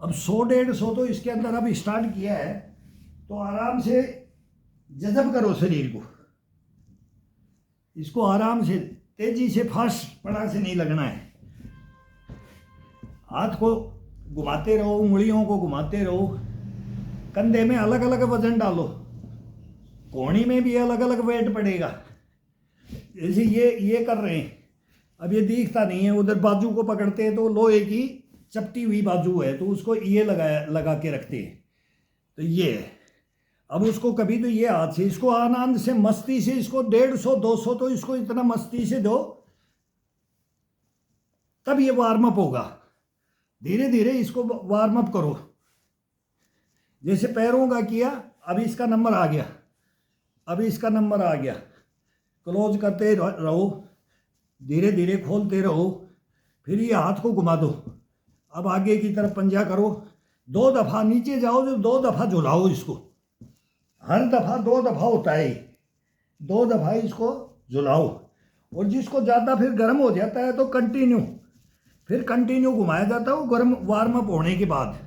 अब 100-150 तो इसके अंदर अब स्टार्ट किया है, तो आराम से जज़ब करो शरीर को, इसको आराम से तेजी से फास्ट पड़ा से नहीं लगना है। हाथ को घुमाते रहो, उंगलियों को घुमाते रहो, कंधे में अलग अलग वजन डालो, कोहनी में भी अलग अलग वेट पड़ेगा। जैसे ये कर रहे हैं, अब ये दिखता नहीं है, उधर बाजू को पकड़ते हैं तो लोहे की चपटी हुई बाजू है तो उसको ये लगा के रखते हैं, तो ये है। अब उसको कभी तो ये हाथ से इसको आनंद से मस्ती से इसको 150-200 तो इसको इतना मस्ती से दो, तब ये वार्म अप होगा। धीरे धीरे इसको वार्म अप करो। जैसे पैरों का किया, अब इसका नंबर आ गया, अब इसका नंबर आ गया, क्लोज करते रहो, धीरे धीरे खोलते रहो, फिर ये हाथ को घुमा दो। अब आगे की तरफ पंजा करो, 2 दफ़ा नीचे जाओ, जो 2 दफ़ा झुलाओ इसको, हर दफ़ा 2 दफ़ा होता है, 2 दफ़ा इसको झुलाओ। और जिसको ज़्यादा फिर गर्म हो जाता है तो कंटिन्यू घुमाया जाता है वो गर्म वार्म अप होने के बाद।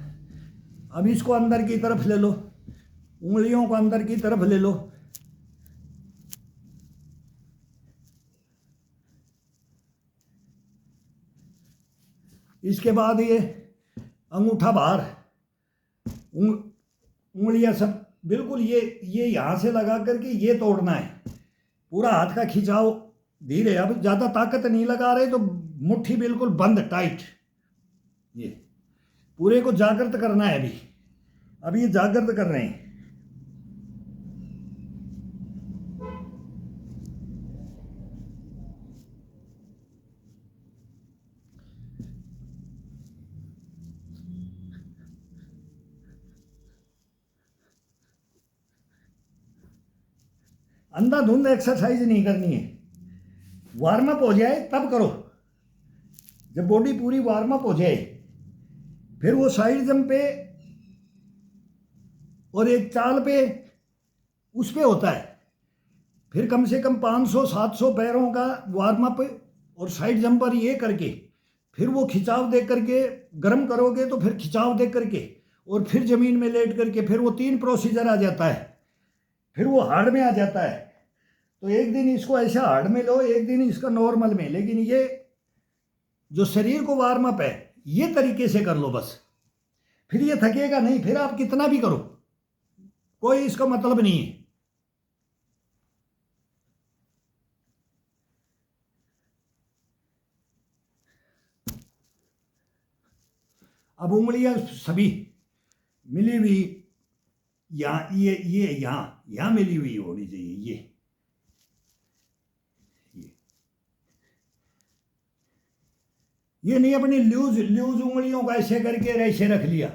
अब इसको अंदर की तरफ ले लो, उंगलियों को अंदर की तरफ ले लो, इसके बाद ये अंगूठा बाहर, उंगलियां सब बिल्कुल ये यहाँ से लगा करके ये तोड़ना है, पूरा हाथ का खिंचाव धीरे। अब ज़्यादा ताकत नहीं लगा रहे तो मुट्ठी बिल्कुल बंद टाइट, ये पूरे को जागृत करना है। अभी ये जागृत कर रहे हैं। अंधाधुंध एक्सरसाइज नहीं करनी है, वार्म अप हो जाए तब करो। जब बॉडी पूरी वार्म अप हो जाए, फिर वो साइड जंप पे और एक चाल पे उस पे होता है, फिर कम से कम 500-700 पैरों का वार्म अप और साइड जंपर ये करके, फिर वो खिंचाव दे करके गर्म करोगे तो फिर खिंचाव दे करके और फिर जमीन में लेट करके, फिर वो 3 प्रोसीजर आ जाता है, फिर वो हार्ड में आ जाता है। तो एक दिन इसको ऐसा हार्ड में लो, एक दिन इसका नॉर्मल में, लेकिन ये जो शरीर को वार्म अप है ये तरीके से कर लो बस, फिर ये थकेगा नहीं, फिर आप कितना भी करो, कोई इसका मतलब नहीं है। अब उंगलियां सभी मिली हुई, यहाँ ये यहाँ मिली हुई होनी चाहिए, ये नहीं अपनी लूज उंगलियों का ऐसे करके ऐसे रख लिया,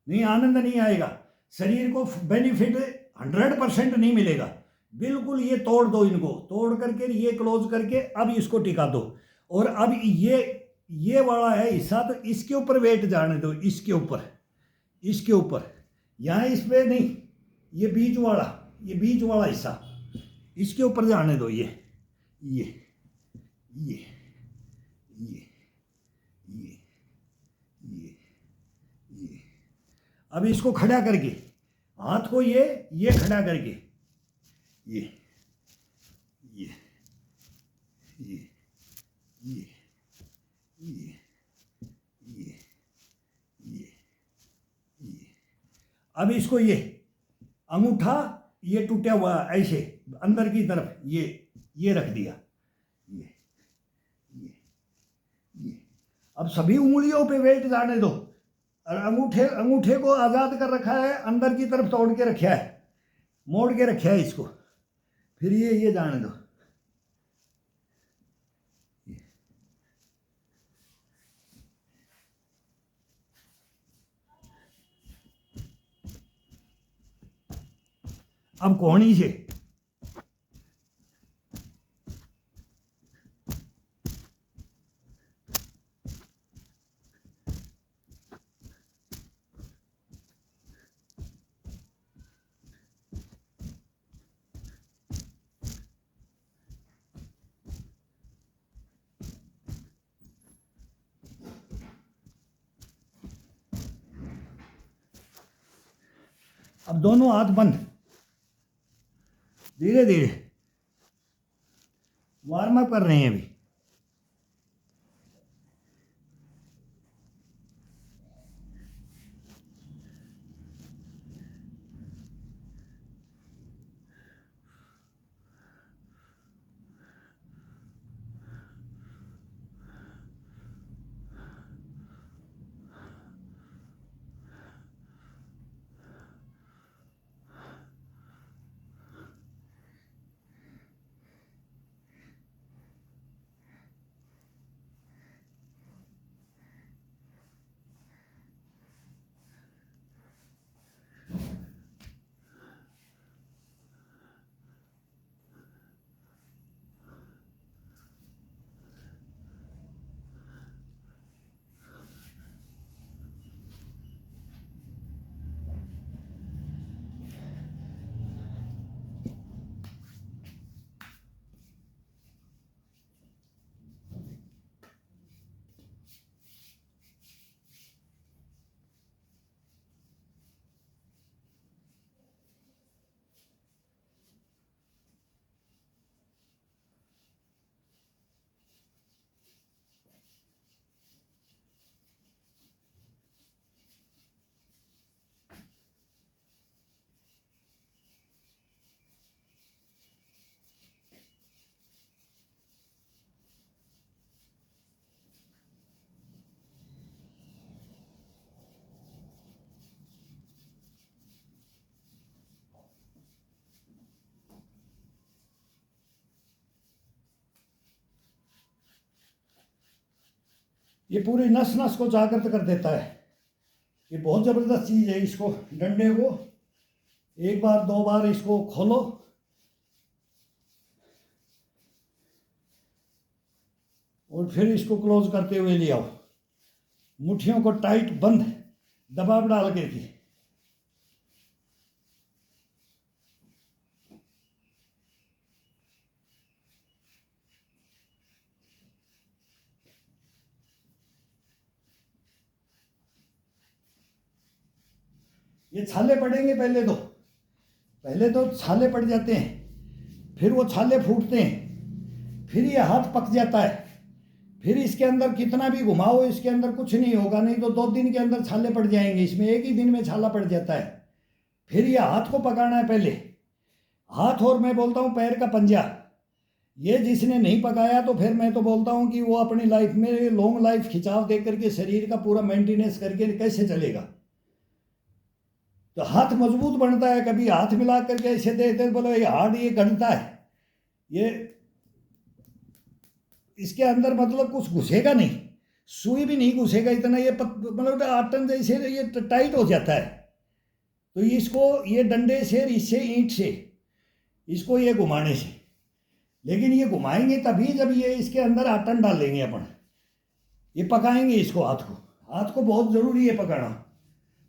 नहीं, आनंद नहीं आएगा, शरीर को बेनिफिट 100% नहीं मिलेगा। बिल्कुल ये तोड़ दो, इनको तोड़ करके ये क्लोज करके अब इसको टिका दो। और अब ये वाला है हिस्सा, तो इसके ऊपर वेट जाने दो, इसके ऊपर यहाँ इस पे नहीं, ये बीच वाला हिस्सा इसके ऊपर जाने दो, ये ये ये ये ये ये ये अब इसको खड़ा करके, हाथ को ये खड़ा करके, ये ये ये ये ये ये ये ये अब इसको ये अंगूठा ये टूटा हुआ ऐसे अंदर की तरफ ये रख दिया, ये अब सभी उंगलियों पे वेट जाने दो, और अंगूठे को आज़ाद कर रखा है, अंदर की तरफ तोड़ के रखा है, मोड़ के रखा है इसको, फिर ये जाने दो। अब कोहनी से अब दोनों हाथ बंद, धीरे धीरे वार्म अप कर रहे हैं अभी। ये पूरी नस नस को जागृत कर देता है। ये बहुत ज़बरदस्त चीज़ है। इसको डंडे को एक बार दो बार इसको खोलो और फिर इसको क्लोज करते हुए ले आओ। मुट्ठियों को टाइट बंद, दबाव डाल करके। ये छाले पड़ेंगे पहले तो छाले पड़ जाते हैं, फिर वो छाले फूटते हैं, फिर ये हाथ पक जाता है, फिर इसके अंदर कितना भी घुमाओ इसके अंदर कुछ नहीं होगा, नहीं तो 2 दिन के अंदर छाले पड़ जाएंगे। इसमें एक ही दिन में छाला पड़ जाता है। फिर ये हाथ को पकाना है पहले, हाथ और मैं बोलता हूँ पैर का पंजा। ये जिसने नहीं पकाया तो फिर मैं तो बोलता हूँ कि वो अपनी लाइफ में लॉन्ग लाइफ खिंचाव दे करके शरीर का पूरा मेंटेनेंस करके कैसे चलेगा। तो हाथ मजबूत बनता है। कभी हाथ मिला करके ऐसे देखते बोलो ये हार्ड, ये गढ़ता है, ये इसके अंदर मतलब कुछ घुसेगा नहीं, सुई भी नहीं घुसेगा इतना। ये मतलब आटन जैसे ये टाइट हो जाता है। तो इसको ये डंडे से, इससे ईंट से, इसको ये घुमाने से। लेकिन ये घुमाएंगे तभी जब ये इसके अंदर आटन डालेंगे अपन, ये पकाएंगे इसको। हाथ को बहुत ज़रूरी है पकाना।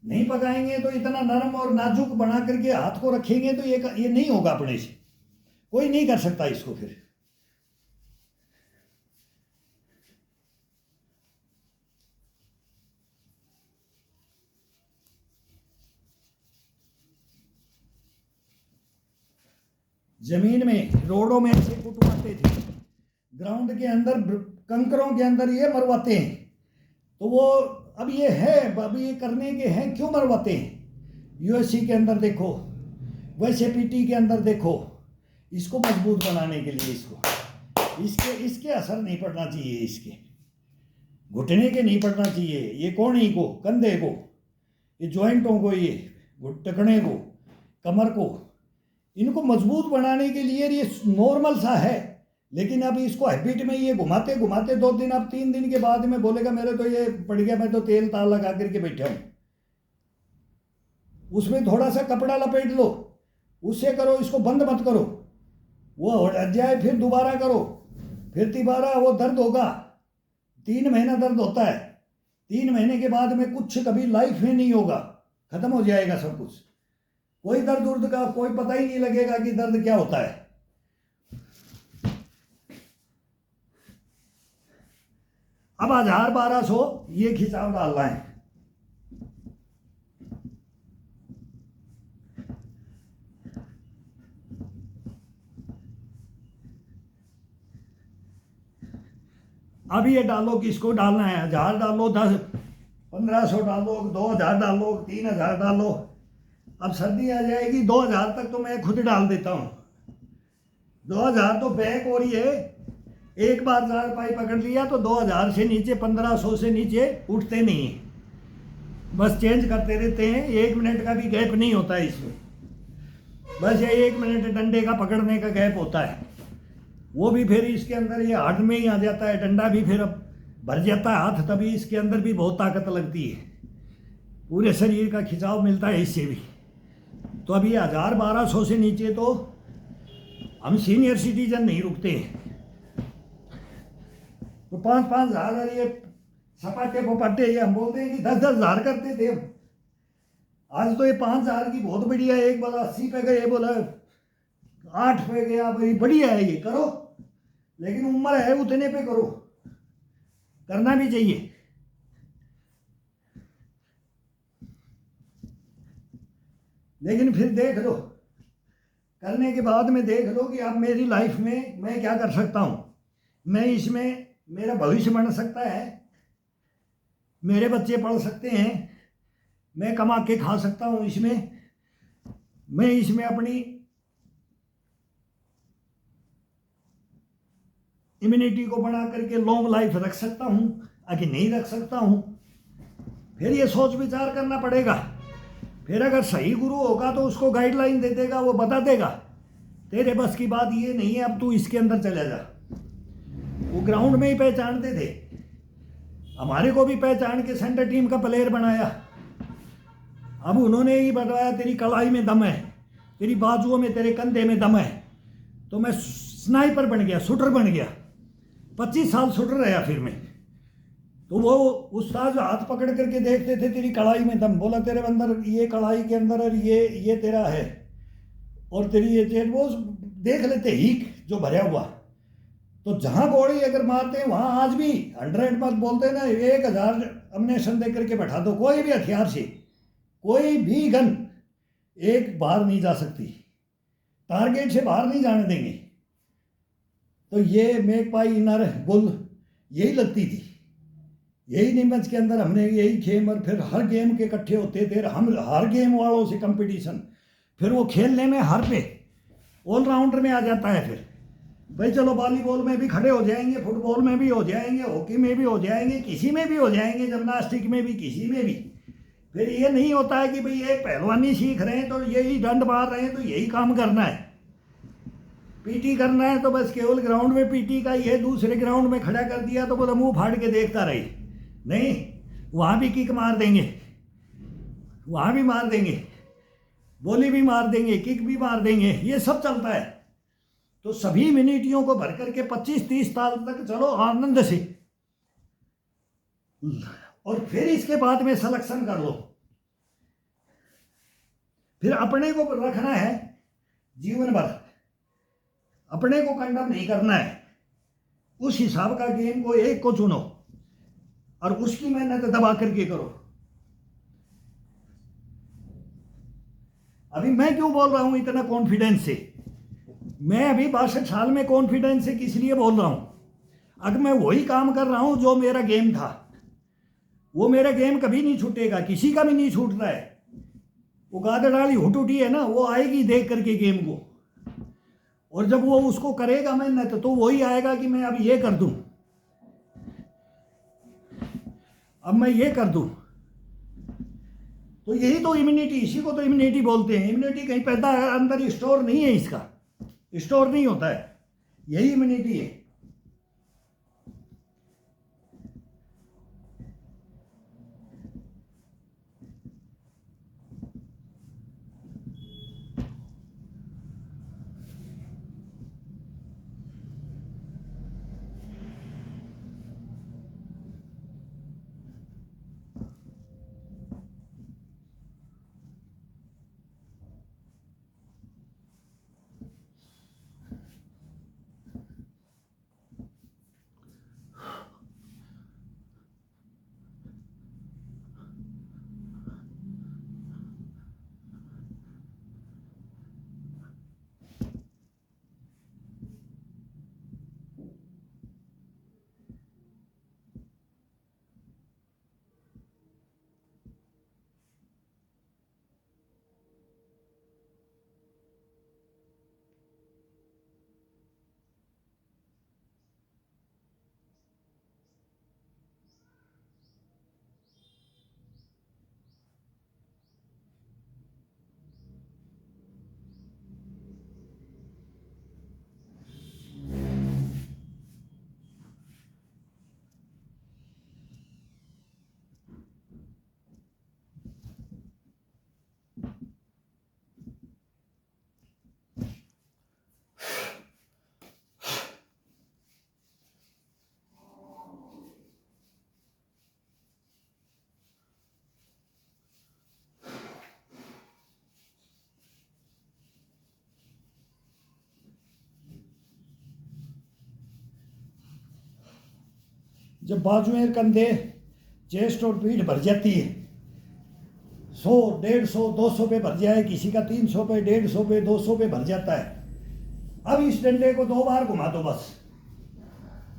नहीं पकाएंगे तो इतना नरम और नाजुक बना करके हाथ को रखेंगे तो ये नहीं होगा अपने से, कोई नहीं कर सकता इसको। फिर जमीन में रोडों में ऐसे कुटवाते थे, ग्राउंड के अंदर कंकरों के अंदर ये मरवाते हैं। तो वो अब ये है, अब ये करने के हैं, क्यों मरवाते हैं। यूएससी के अंदर देखो, वैसे पीटी के अंदर देखो, इसको मजबूत बनाने के लिए इसके असर नहीं पड़ना चाहिए, इसके घुटने के नहीं पड़ना चाहिए, ये कोहनी को, कंधे को, ये जॉइंटों को, ये टखने को, कमर को, इनको मजबूत बनाने के लिए ये नॉर्मल सा है। लेकिन अब इसको हैबिट में ये घुमाते घुमाते 2 दिन, अब 3 दिन के बाद में बोलेगा मेरे तो ये पड़ गया, मैं तो तेल ताल लगा करके बैठा हूँ। उसमें थोड़ा सा कपड़ा लपेट लो, उससे करो, इसको बंद मत करो, वो हट जाए, फिर दोबारा करो, फिर दोबारा वो दर्द होगा। 3 महीना दर्द होता है। 3 महीने के बाद में कुछ कभी लाइफ में नहीं होगा, खत्म हो जाएगा सब कुछ। कोई दर्द उर्द का कोई पता ही नहीं लगेगा कि दर्द क्या होता है। अब 1000-1200 ये खिंचाव डालना है। अब ये डालो किसको डालना है, 1000 डालो, 1500 डालो, 2000 डालो, 3000 डालो। अब सर्दी आ जाएगी 2000 तक तो मैं खुद डाल देता हूँ। 2000 तो बैक हो रही है, एक बार जार पाई पकड़ लिया तो 2000 से नीचे 1500 से नीचे उठते नहीं हैं, बस चेंज करते रहते हैं। 1 मिनट का भी गैप नहीं होता है इसमें, बस ये 1 मिनट डंडे का पकड़ने का गैप होता है। वो भी फिर इसके अंदर ये हाथ में ही आ जाता है, डंडा भी फिर अब भर जाता है हाथ, तभी इसके अंदर भी बहुत ताकत लगती है, पूरे शरीर का खिंचाव मिलता है इससे भी। तो अभी 1000-1200 से नीचे तो हम सीनियर सिटीजन नहीं रुकते हैं। तो 5-5 हज़ार ये सपाटे पपाटे ये हम बोलते हैं कि 10-10 हज़ार करते थे हम। आज तो ये 5,000 की बहुत बढ़िया है, एक बोला 80 पे गए, बोला 8 पे गया, भाई बढ़िया है ये करो, लेकिन उम्र है उतने पे करो, करना भी चाहिए। लेकिन फिर देख लो, करने के बाद में देख लो कि अब मेरी लाइफ में मैं क्या कर सकता हूँ, मैं इसमें मेरा भविष्य बन सकता है, मेरे बच्चे पढ़ सकते हैं, मैं कमा के खा सकता हूँ इसमें, मैं इसमें अपनी इम्यूनिटी को बढ़ा करके लॉन्ग लाइफ रख सकता हूँ आगे नहीं रख सकता हूँ। फिर ये सोच विचार करना पड़ेगा। फिर अगर सही गुरु होगा तो उसको गाइडलाइन दे देगा, वो बता देगा तेरे बस की बात ये नहीं है, अब तू इसके अंदर चले जा। वो ग्राउंड में ही पहचानते थे, हमारे को भी पहचान के सेंटर टीम का प्लेयर बनाया। अब उन्होंने ही बताया तेरी कलाई में दम है, तेरी बाजुओं में, तेरे कंधे में दम है, तो मैं स्नाइपर बन गया, शूटर बन गया। 25 साल शूटर रहा फिर मैं। तो वो उस्ताद हाथ पकड़ करके देखते थे तेरी कलाई में दम, बोला तेरे अंदर ये कलाई के अंदर और ये तेरा है, और तेरी ये चेन, वो देख लेते हीक जो भरा हुआ। तो जहां गोली अगर मारते हैं वहां आज भी 100 मत बोलते ना, 1000 अम्नेशन दे करके बैठा दो, कोई भी हथियार से, कोई भी गन एक बाहर नहीं जा सकती, टारगेट से बाहर नहीं जाने देंगे। तो ये मेक पाई इनर बुल यही लगती थी, यही नीमच के अंदर हमने यही खेम, और फिर हर गेम के इकट्ठे होते थे हम, हर गेम वालों से कंपटीशन, फिर वो खेलने में हर पे ऑलराउंडर में आ जाता है। फिर भाई चलो वॉलीबॉल में भी खड़े हो जाएंगे, फुटबॉल में भी हो जाएंगे, हॉकी में भी हो जाएंगे, किसी में भी हो जाएंगे, जिम्नास्टिक में भी, किसी में भी। फिर ये नहीं होता है कि भाई एक पहलवानी सीख रहे हैं तो यही डंड मार रहे हैं तो यही काम करना है, पीटी करना है तो बस केवल ग्राउंड में पीटी का ये, दूसरे ग्राउंड में खड़ा कर दिया तो बोला मुंह फाड़ के देखता रही, नहीं, वहाँ भी किक मार देंगे, वहाँ भी मार देंगे, बोली भी मार देंगे, किक भी मार देंगे, ये सब चलता है। तो सभी इम्यूनिटियों को भर करके 25-30 साल तक चलो आनंद से, और फिर इसके बाद में सिलेक्शन कर लो। फिर अपने को रखना है जीवन भर, अपने को कंडम नहीं करना है, उस हिसाब का गेम को एक को चुनो और उसकी मेहनत दबा करके करो। अभी मैं क्यों बोल रहा हूं इतना कॉन्फिडेंस से, मैं अभी 62 साल में कॉन्फिडेंस से किस लिए बोल रहा हूं, अगर मैं वही काम कर रहा हूं जो मेरा गेम था, वो मेरा गेम कभी नहीं छूटेगा, किसी का भी नहीं छूटता है। वो गादड़ वाली हुटूटी है ना, वो आएगी देख करके गेम को, और जब वो उसको करेगा मेहनत तो वही आएगा कि मैं अब ये कर दूं, अब मैं ये कर दूं। तो यही तो इम्यूनिटी, इसी को तो इम्यूनिटी बोलते हैं। इम्यूनिटी कहीं पैदा अंदर स्टोर नहीं है, इसका स्टोर नहीं होता है, यही इम्यूनिटी है। जब बाजुएं, कंधे, चेस्ट और पीठ भर जाती है, 100, 150, 200 पे भर जाए, किसी का 300 पे, 150 पे, 200 पे भर जाता है। अब इस डंडे को 2 बार घुमा दो, बस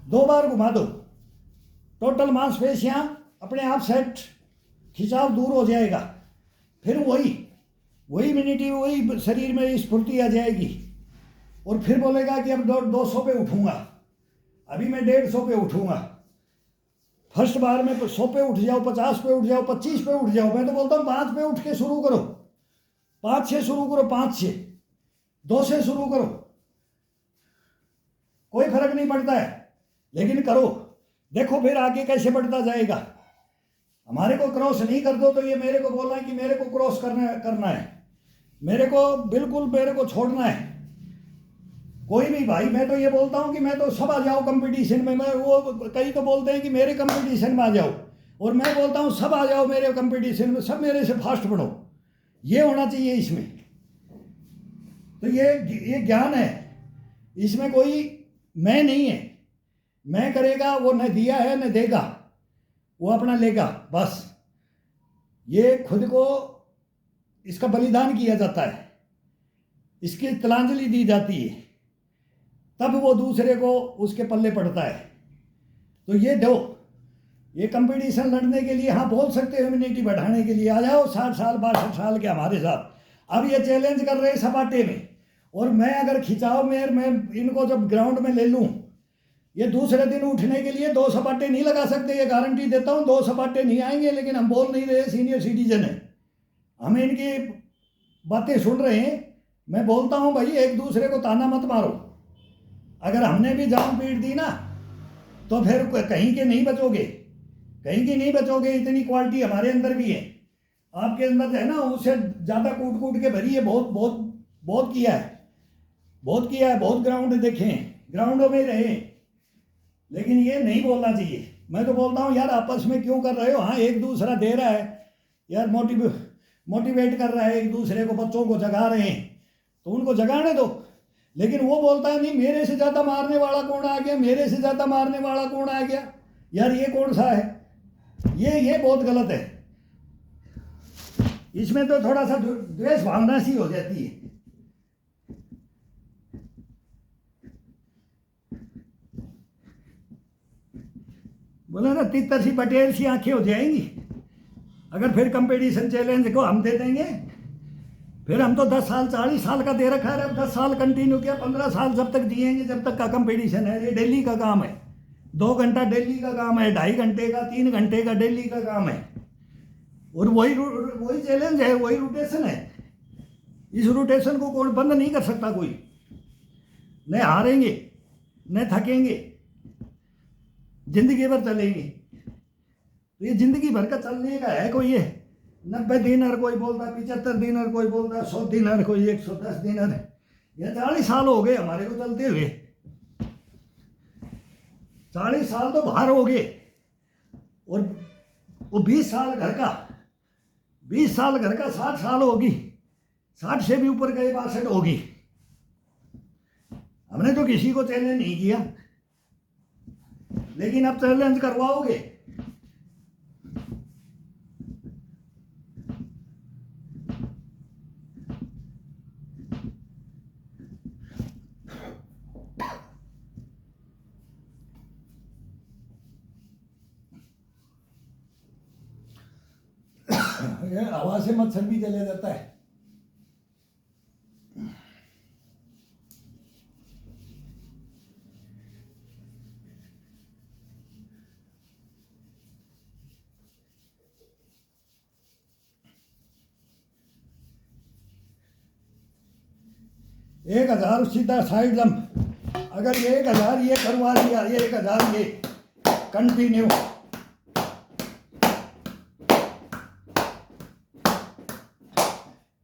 2 बार घुमा दो, टोटल मांसपेशियां अपने आप सेट, खिंचाव दूर हो जाएगा। फिर वही इम्यूनिटी, वही शरीर में स्फूर्ति आ जाएगी। और फिर बोलेगा कि अब 200 पे उठूंगा, अभी मैं 150 पे उठूंगा। फर्स्ट बार में 100 पे उठ जाओ, 50 पे उठ जाओ, 25 पे उठ जाओ। मैं तो बोलता हूँ 5 पे उठ के शुरू करो, 5 से शुरू करो, 5 से, 2 से शुरू करो, कोई फर्क नहीं पड़ता है, लेकिन करो, देखो फिर आगे कैसे बढ़ता जाएगा। हमारे को क्रॉस नहीं कर दो तो ये मेरे को बोला कि मेरे को क्रॉस करना है, मेरे को बिल्कुल मेरे को छोड़ना है। कोई भी भाई, मैं तो ये बोलता हूँ कि मैं तो सब आ जाओ कंपटीशन में। मैं वो कई तो बोलते हैं कि मेरे कंपटीशन में आ जाओ, और मैं बोलता हूँ सब आ जाओ मेरे कंपटीशन में, सब मेरे से फास्ट बढ़ो। ये होना चाहिए इसमें। तो ये ज्ञान है, इसमें कोई मैं नहीं है। मैं करेगा वो न दिया है न देगा, वो अपना लेगा बस। ये खुद को इसका बलिदान किया जाता है, इसकी तिलांजलि दी जाती है, तब वो दूसरे को उसके पल्ले पड़ता है। तो ये दो, ये कंपटीशन लड़ने के लिए, हाँ बोल सकते हो इम्यूनिटी बढ़ाने के लिए आ जाओ 60 साल 62 साल के हमारे साथ। अब ये चैलेंज कर रहे हैं सपाटे में, और मैं अगर खिंचाव में मैं इनको जब ग्राउंड में ले लूँ, ये दूसरे दिन उठने के लिए 2 सपाटे नहीं लगा सकते, ये गारंटी देता हूँ। 2 सपाटे नहीं आएंगे, लेकिन हम बोल नहीं रहे, सीनियर सिटीजन है, हम इनकी बातें सुन रहे हैं। मैं बोलता हूँ भाई एक दूसरे को ताना मत मारो। अगर हमने भी जान पीट दी ना तो फिर कहीं के नहीं बचोगे, कहीं की नहीं बचोगे। इतनी क्वालिटी हमारे अंदर भी है, आपके अंदर है ना, उससे ज़्यादा कूट कूट के भरी है। बहुत बहुत बहुत किया है, बहुत किया है, बहुत ग्राउंड देखे हैं, ग्राउंडों में रहे, लेकिन ये नहीं बोलना चाहिए। मैं तो बोलता हूँ यार आपस में क्यों कर रहे हो। हाँ एक दूसरा दे रहा है यार, मोटिवेट कर रहा है एक दूसरे को, बच्चों को जगा रहे हैं तो उनको जगाने दो। लेकिन वो बोलता है नहीं मेरे से ज़्यादा मारने वाला कौन आ गया, मेरे से ज़्यादा मारने वाला कौन आ गया। यार ये कौन सा है, ये बहुत गलत है। इसमें तो थोड़ा सा द्वेष भावना सी हो जाती है। बोला ना तितर सी बटेर सी आंखें हो जाएंगी अगर फिर कंपटीशन चैलेंज को हम दे देंगे। फिर हम तो 10 साल 40 साल का दे रखा है, अब 10 साल कंटिन्यू किया, 15 साल जब तक जिएंगे, जब तक का कंपटीशन है। ये डेली का काम है, 2 घंटा डेली का काम है, 2.5 घंटे का, 3 घंटे का डेली का काम है। और वही चैलेंज है, वही रोटेशन है। इस रोटेशन को कोई बंद नहीं कर सकता कोई। न हारेंगे न थकेंगे, जिंदगी भर चलेंगे। तो ये जिंदगी भर का चलने का है। कोई ये 90 दिन हर कोई बोलता है, 75 दिन हर कोई बोलता है, 100 दिन हर कोई, 110 दिन हर। ये 40 साल हो गए हमारे को चलते हुए, 40 साल तो बाहर हो गए, और वो 20 साल घर का, 20 साल घर का, 60 साल होगी, 60 से भी ऊपर गए, 62 होगी। हमने तो किसी को चैलेंज नहीं किया, लेकिन अब चैलेंज करवाओगे। हवा से मच्छर भी चले जाता है। एक 1000 सीधा साइड जंप, अगर 1000 ये करवा लिया, 1000 ये कंटिन्यू,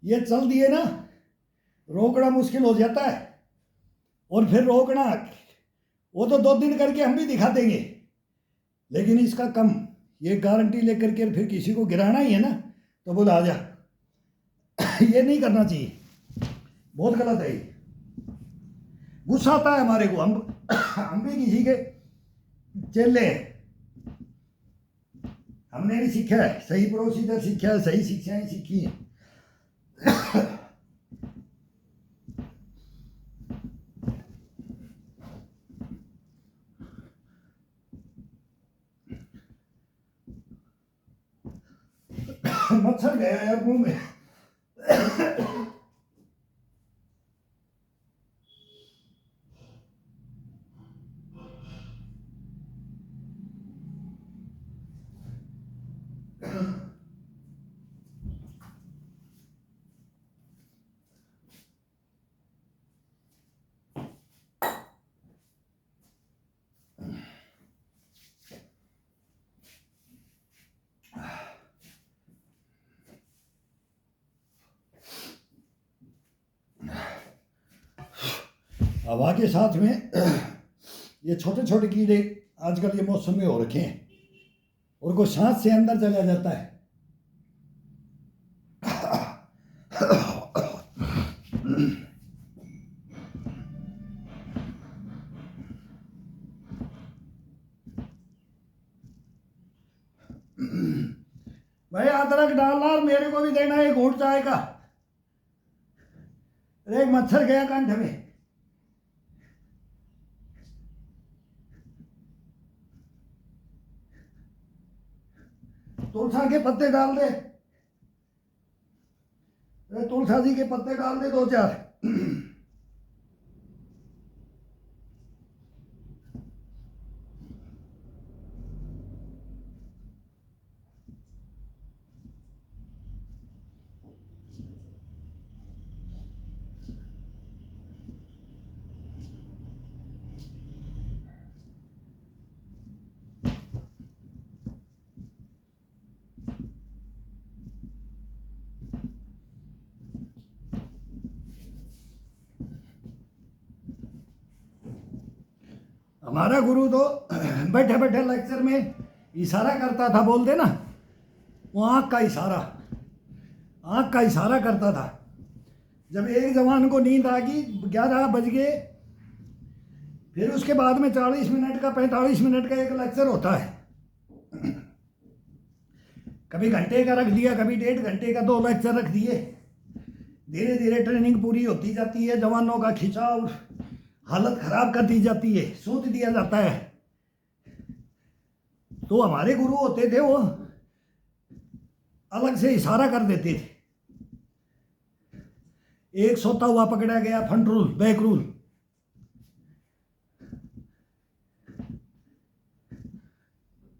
ये चल दिए ना, रोकना मुश्किल हो जाता है। और फिर रोकना वो तो 2 दिन करके हम भी दिखा देंगे, लेकिन इसका कम, ये गारंटी लेकर के फिर किसी को गिराना ही है ना, तो बोला आ जा। ये नहीं करना चाहिए, बहुत गलत है। गुस्सा आता है हमारे को, हम भी किसी के चेले हैं, हमने भी सीखा है, सही प्रोसीजर सीखा है, सही शिक्षाएं सीखी हैं। मच्छर गया यार मुंह में। हवा के साथ में ये छोटे छोटे कीड़े आजकल ये मौसम में हो रखे हैं और को सांस से अंदर चला जाता है। भाई अदरक डालना और मेरे को भी देना एक घूंट चाय का। अरे एक मच्छर गया कंठ में। तुलसा के पत्ते डाल दे, तुलसा जी के पत्ते डाल दे 2-4। हमारा गुरु तो बैठे बैठे लेक्चर में इशारा करता था, बोलते ना, वो आँख का इशारा, आँख का इशारा करता था। जब एक जवान को नींद आ गई, 11 बज गए, फिर उसके बाद में 40 मिनट का 45 मिनट का एक लेक्चर होता है। कभी घंटे का रख दिया, कभी 1.5 घंटे का 2 लेक्चर रख दिए। धीरे धीरे ट्रेनिंग पूरी होती जाती है, जवानों का खिंचाव, हालत खराब कर दी जाती है, सूत दिया जाता है। तो हमारे गुरु होते थे, वो अलग से इशारा कर देते थे। एक सोता हुआ पकड़ा गया, फ्रंट रूल, बैक रूल,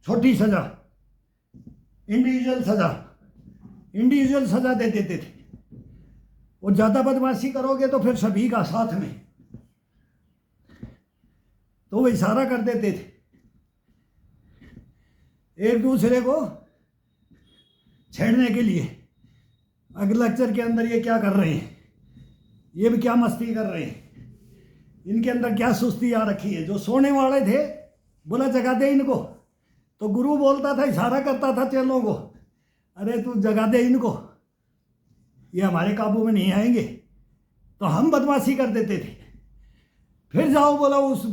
छोटी सजा, इंडिविजुअल सजा दे देते थे। और ज्यादा बदमाशी करोगे तो फिर सभी का साथ में, तो वो इशारा कर देते थे एक दूसरे को छेड़ने के लिए। अगले लेक्चर के अंदर ये क्या कर रहे हैं, ये भी क्या मस्ती कर रहे हैं, इनके अंदर क्या सुस्ती आ रखी है। जो सोने वाले थे बोला जगा दे इनको, तो गुरु बोलता था, इशारा करता था चेलों को, अरे तू जगा दे इनको, ये हमारे काबू में नहीं आएंगे। तो हम बदमाशी कर देते थे। फिर जाओ बोला उस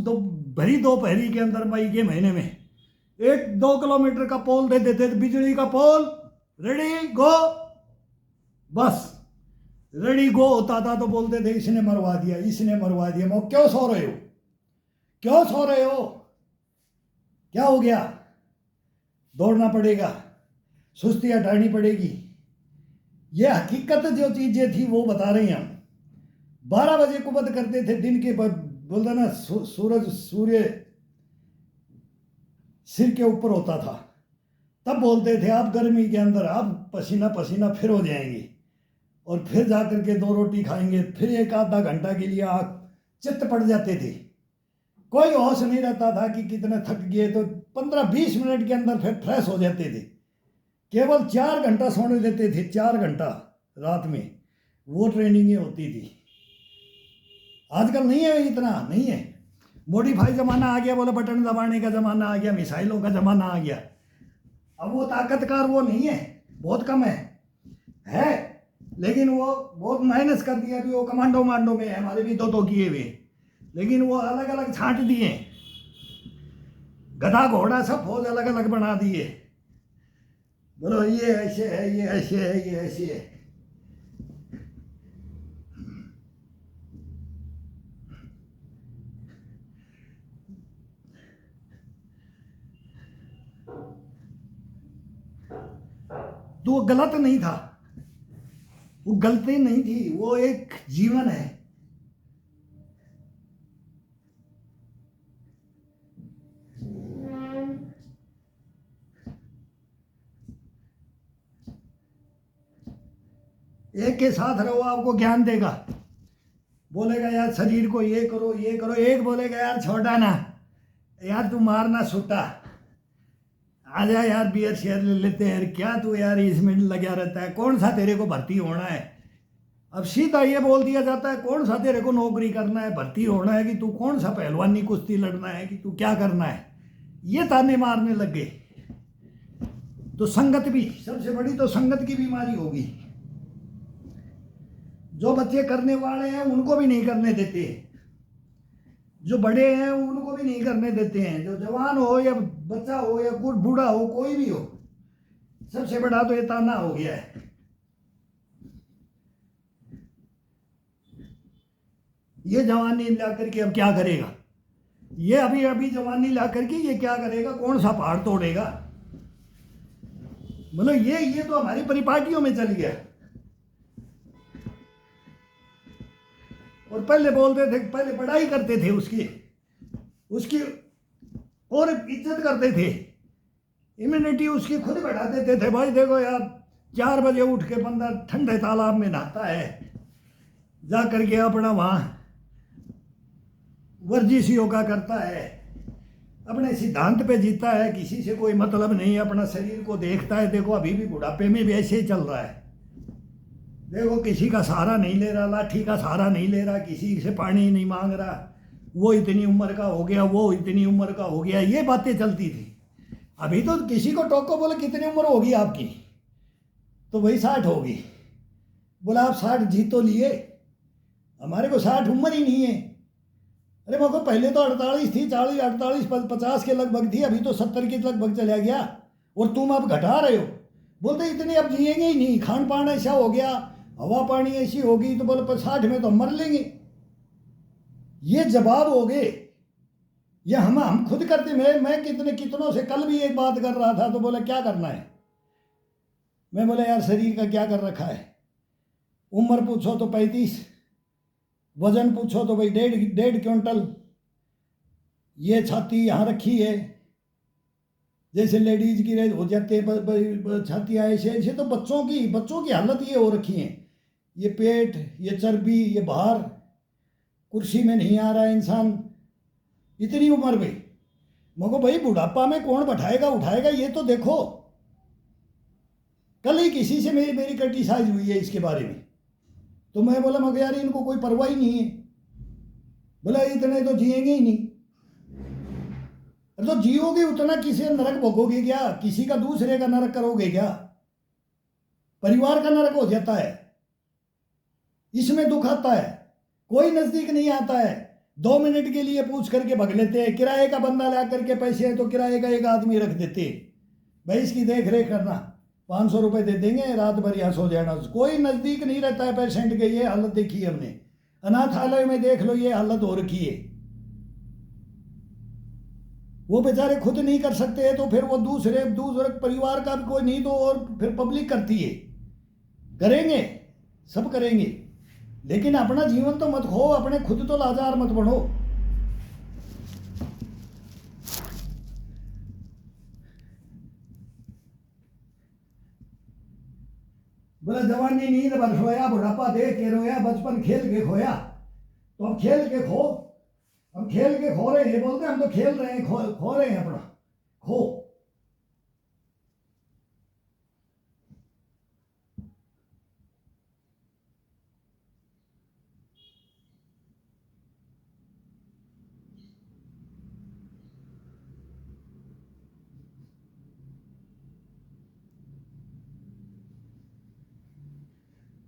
भरी दोपहरी के अंदर, मई के महीने में 1-2 किलोमीटर का पोल दे देते थे, बिजली का पोल, रेडी गो, बस रेडी गो होता था। तो बोलते थे इसने मरवा दिया, इसने मरवा दिया। मैं क्यों सो रहे हो, क्यों सो रहे हो, क्या हो गया, दौड़ना पड़ेगा, सुस्ती हटानी पड़ेगी। ये हकीकत जो चीजें थी वो बता रहे हैं हम। 12 बजे कुबत करते थे दिन के, बोलता ना सूर्य सिर के ऊपर होता था, तब बोलते थे आप गर्मी के अंदर आप पसीना पसीना फिर हो जाएंगे, और फिर जाकर के 2 रोटी खाएंगे, फिर 1-आधा घंटा के लिए आप चित्त पड़ जाते थे। कोई होश नहीं रहता था कि कितने थक गए, तो 15-20 मिनट के अंदर फिर फ्रेश हो जाते थे। केवल 4 घंटा सोने देते थे, 4 घंटा रात में, वो ट्रेनिंगें होती थी। आजकल नहीं है, इतना नहीं है, मॉडिफाई ज़माना आ गया, बोले बटन दबाने का ज़माना आ गया, मिसाइलों का ज़माना आ गया। अब वो ताकतकार वो नहीं है, बहुत कम है, लेकिन वो बहुत माइनस कर दिया। अभी वो कमांडो मांडो में है, हमारे भी 2 किए हुए, लेकिन वो अलग अलग छांट दिए, गधा घोड़ा सब फौज अलग अलग बना दिए। बोलो ये ऐसे है, ये ऐसे है, ये ऐसे है। तो वो गलत नहीं था, वो गलती नहीं थी, वो एक जीवन है। एक के साथ रहो, आपको ज्ञान देगा। बोलेगा यार शरीर को ये करो ये करो, एक बोलेगा यार छोटा ना, यार तू मारना छुट्टा, आजा यार बियर शेयर ले लेते हैं, क्या तू यार इसमें लगा रहता है, कौन सा तेरे को भर्ती होना है। अब सीधा ये बोल दिया जाता है कौन सा तेरे को नौकरी करना है, भर्ती होना है, कि तू कौन सा पहलवानी कुश्ती लड़ना है, कि तू क्या करना है, ये ताने मारने लग गए। तो संगत भी सबसे बड़ी, तो संगत की बीमारी होगी। जो बच्चे करने वाले हैं उनको भी नहीं करने देते, जो बड़े हैं उनको भी नहीं करने देते हैं, जो जवान हो या बच्चा हो या कोई बूढ़ा हो, कोई भी हो, सबसे बड़ा तो ये ताना हो गया है। ये जवानी ला करके अब क्या करेगा, ये अभी अभी जवानी ला करके ये क्या करेगा, कौन सा पहाड़ तोड़ेगा। मतलब ये तो हमारी परिपाटियों में चल गया। और पहले बोलते थे, पहले पढ़ाई करते थे उसकी और इज्जत करते थे, इम्यूनिटी उसकी खुद बढ़ा देते थे। भाई देखो यार 4 बजे उठ के बंदा ठंडे तालाब में नहाता है, जा करके अपना वहाँ वर्जिश योगा करता है, अपने सिद्धांत पे जीता है, किसी से कोई मतलब नहीं, अपना शरीर को देखता है। देखो अभी भी बुढ़ापे में भी ऐसे ही चल रहा है। देखो किसी का सहारा नहीं ले रहा, लाठी का सहारा नहीं ले रहा, किसी से पानी नहीं मांग रहा, वो इतनी उम्र का हो गया, वो इतनी उम्र का हो गया, ये बातें चलती थी। अभी तो किसी को टोको बोले कितनी उम्र होगी आपकी, तो वही 60 होगी। बोला आप 60 जी तो लिए, हमारे को 60 उम्र ही नहीं है। अरे मेरे को पहले तो 48 थी, 40 48 50 के लगभग थी, अभी तो 70 के लगभग चला गया, और तुम अब घटा रहे हो। बोलते इतने अब जिएंगे ही नहीं, खान पान ऐसा हो गया, हवा पानी ऐसी होगी, तो बोले 60 में तो मर लेंगे। ये जवाब हो गए, ये हम खुद करते। मैं कितनों से कल भी एक बात कर रहा था, तो बोले क्या करना है। मैं बोला यार शरीर का क्या कर रखा है, उम्र पूछो तो 35, वजन पूछो तो भाई 1.5 क्विंटल, ये छाती यहाँ रखी है, जैसे लेडीज की हो जाते छातियाँ ऐसे ऐसे, तो बच्चों की हालत ये हो रखी है, ये पेट, ये चर्बी, ये बाहर, कुर्सी में नहीं आ रहा है इंसान इतनी उम्र में। मगर भाई बुढ़ापा में कौन बैठाएगा उठाएगा, ये तो देखो। कल ही किसी से मेरी क्रिटिसाइज हुई है इसके बारे में, तो मैं बोला मगर यार इनको कोई परवाह ही नहीं है। बोला इतने तो जिएंगे ही नहीं। तो जियोगे उतना किसी नरक भोगोगे क्या, किसी का दूसरे का नरक करोगे क्या, परिवार का नरक हो जाता है। इसमें दुख आता है, कोई नजदीक नहीं आता है, 2 मिनट के लिए पूछ करके भग लेते हैं। किराए का बंदा ला करके पैसे है तो किराए का एक आदमी रख देते, भाई इसकी देख रेख करना, 500 रुपये दे देंगे, रात भर यहाँ सो जाना। कोई नजदीक नहीं रहता है पेशेंट के। ये हालत देखी है हमने, अनाथालय में देख लो ये हालत हो रखी है। वो बेचारे खुद नहीं कर सकते हैं, तो फिर वो दूसरे परिवार का भी कोई नहीं, तो और फिर पब्लिक करती है। करेंगे, सब करेंगे, लेकिन अपना जीवन तो मत खो, अपने खुद तो लाचार मत बढ़ो। बोला जवानी नींद भर सोया, बुढ़ापा देख के रोया, बचपन खेल के खोया। तो अब खेल के खो, हम खेल के खो रहे हैं। बोलते हम तो खेल रहे हैं, खो रहे हैं अपना खो।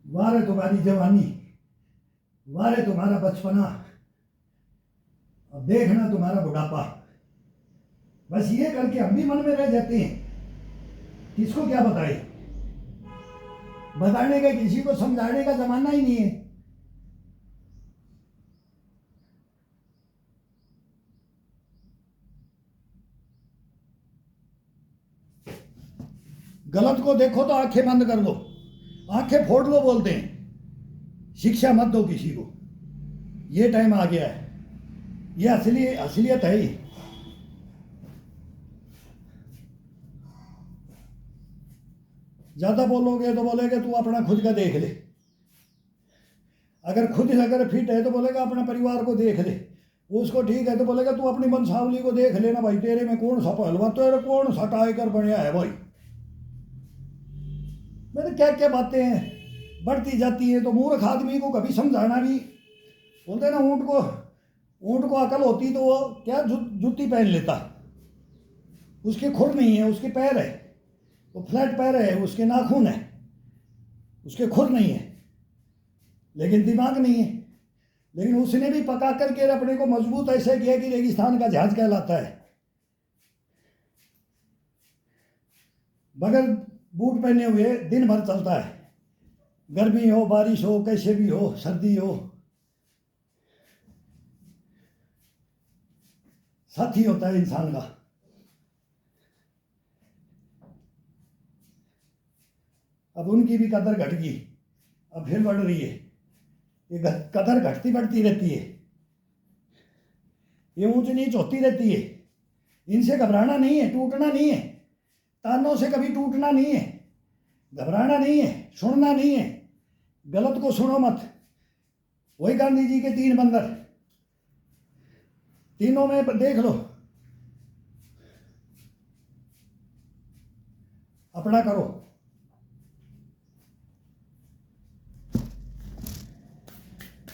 वारे तुम्हारी जवानी, वारे तुम्हारा बचपना, अब देखना तुम्हारा बुढ़ापा। बस ये करके हम भी मन में रह जाते हैं। किसको क्या बताए? बताने का, किसी को समझाने का जमाना ही नहीं है। गलत को देखो तो आंखें बंद कर लो, आंखें फोड़ लो बोलते हैं। शिक्षा मत दो किसी को, ये टाइम आ गया है, ये असलियत है ही। ज़्यादा बोलोगे तो बोलेगा तू अपना खुद का देख ले, अगर फिट है तो बोलेगा अपना परिवार को देख ले, उसको ठीक है तो बोलेगा तू अपनी वंशावली को देख लेना भाई, तेरे में कौन सा पहलवा, तेरे कौन सा टाइगर बनया है भाई। मैंने क्या क्या बातें हैं बढ़ती जाती है। तो मूर्ख आदमी को कभी समझाना भी, बोलते ना ऊँट को अकल होती तो वो क्या जूती पहन लेता। उसके खुर नहीं है, उसके पैर है, वो फ्लैट पैर है, उसके नाखून है, उसके खुर नहीं है, लेकिन दिमाग नहीं है। लेकिन उसने भी पका करके अपने को मजबूत ऐसे किया कि रेगिस्तान का जहाज कहलाता है। बगैर बूट पहने हुए दिन भर चलता है, गर्मी हो, बारिश हो, कैसे भी हो, सर्दी हो, साथी होता है इंसान का। अब उनकी भी कदर घट गई, अब फिर बढ़ रही है। ये कदर घटती बढ़ती रहती है, ये ऊंच नीच होती रहती है। इनसे घबराना नहीं है, टूटना नहीं है, तानों से कभी टूटना नहीं है, घबराना नहीं है, सुनना नहीं है। गलत को सुनो मत। वही गांधी जी के 3 बंदर, तीनों में देख लो, अपना करो।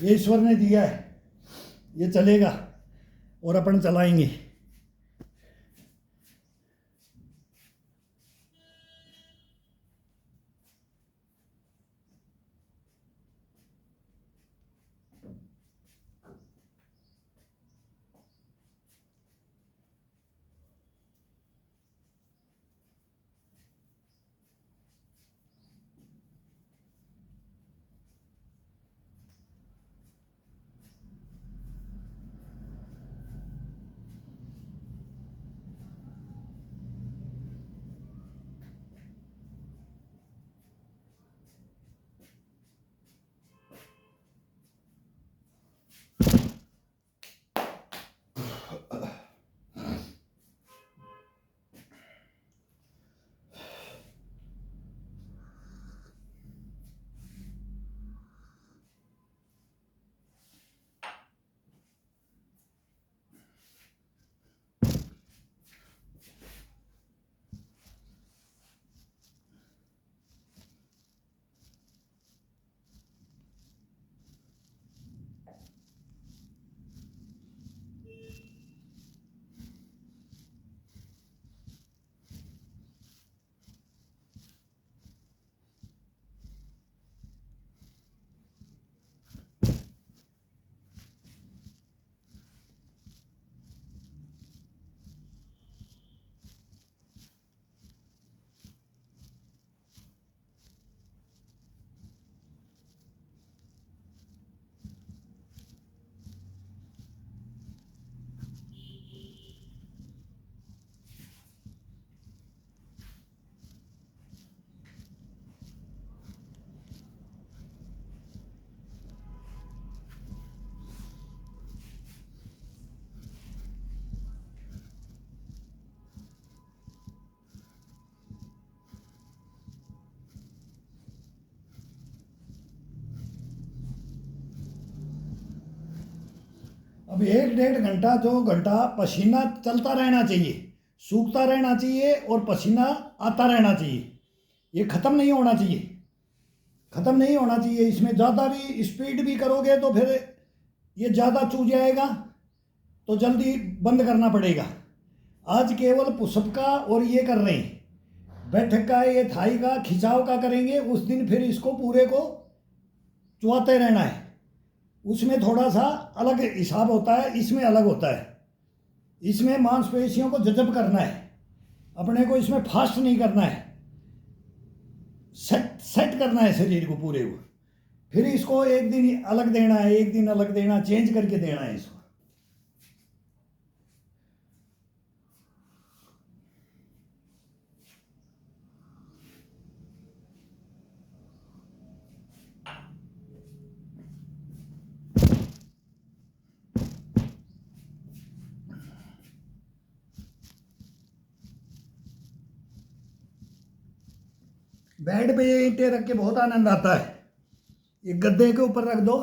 ये ईश्वर ने दिया है, ये चलेगा और अपन चलाएंगे। अब 1-1.5 घंटा 2 घंटा पसीना चलता रहना चाहिए, सूखता रहना चाहिए और पसीना आता रहना चाहिए। ये ख़त्म नहीं होना चाहिए, ख़त्म नहीं होना चाहिए। इसमें ज़्यादा भी स्पीड भी करोगे तो फिर ये ज़्यादा चू जाएगा, तो जल्दी बंद करना पड़ेगा। आज केवल पुशअप का और ये कर रहे हैं, बैठक का, ये थाई का, खिंचाव का करेंगे। उस दिन फिर इसको पूरे को चुआते रहना है। उसमें थोड़ा सा अलग हिसाब होता है, इसमें अलग होता है। इसमें मांसपेशियों को जज़ब करना है, अपने को इसमें फास्ट नहीं करना है। सेट करना है शरीर को पूरे को। फिर इसको एक दिन अलग देना है, एक दिन अलग देना, चेंज करके देना है इसको। बेड पे ये ईंटें रख के बहुत आनंद आता है। ये गद्दे के ऊपर रख दो,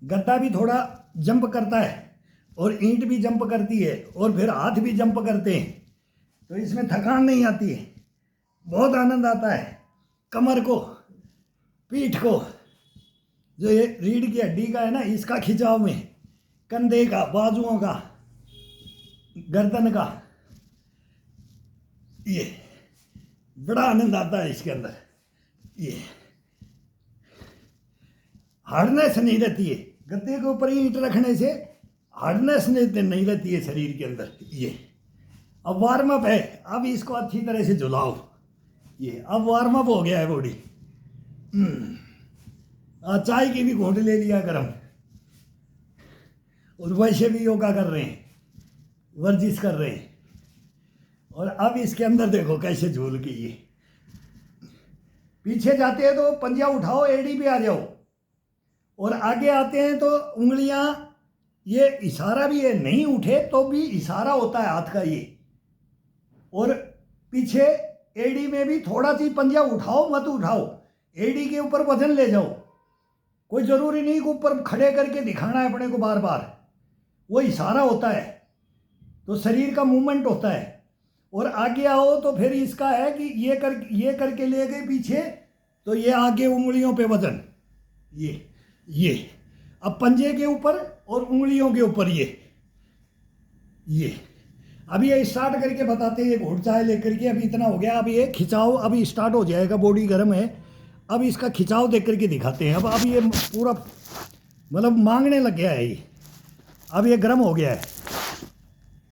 गद्दा भी थोड़ा जंप करता है और ईंट भी जंप करती है और फिर हाथ भी जंप करते हैं, तो इसमें थकान नहीं आती है, बहुत आनंद आता है। कमर को, पीठ को, जो ये रीढ़ की हड्डी का है ना, इसका खिंचाव में, कंधे का, बाजुओं का, गर्दन का, ये बड़ा आनंद आता है इसके अंदर। ये हार्डनेस नहीं रहती है, गद्दे के ऊपर ईंट रखने से हार्डनेस नहीं रहती है शरीर के अंदर। ये अब वार्म अप है, अब इसको अच्छी तरह से झुलाओ। ये अब वार्म अप हो गया है बॉडी। चाय की भी घूंट ले लिया गरम, और वैसे भी योगा कर रहे हैं, वर्जिश कर रहे हैं। और अब इसके अंदर देखो कैसे झूल के ये पीछे जाते हैं तो पंजा उठाओ, एड़ी पे आ जाओ, और आगे आते हैं तो उंगलियां, ये इशारा भी है, नहीं उठे तो भी इशारा होता है हाथ का ये। और पीछे एड़ी में भी थोड़ा सी पंजा उठाओ मत उठाओ, एड़ी के ऊपर वजन ले जाओ। कोई ज़रूरी नहीं कि ऊपर खड़े करके दिखाना है अपने को बार बार, वो इशारा होता है, तो शरीर का मूवमेंट होता है। और आगे आओ तो फिर इसका है कि ये करके ले गए पीछे, तो ये आगे उंगलियों पे वजन, ये अब पंजे के ऊपर और उंगलियों के ऊपर ये अब ये स्टार्ट करके बताते हैं, ये घोट चाय लेकर के। अभी इतना हो गया, अब ये खिंचाव अभी स्टार्ट हो जाएगा, बॉडी गर्म है, अब इसका खिंचाव देख करके दिखाते हैं। अब ये पूरा मतलब मांगने लग गया है ये, अब ये गर्म हो गया है।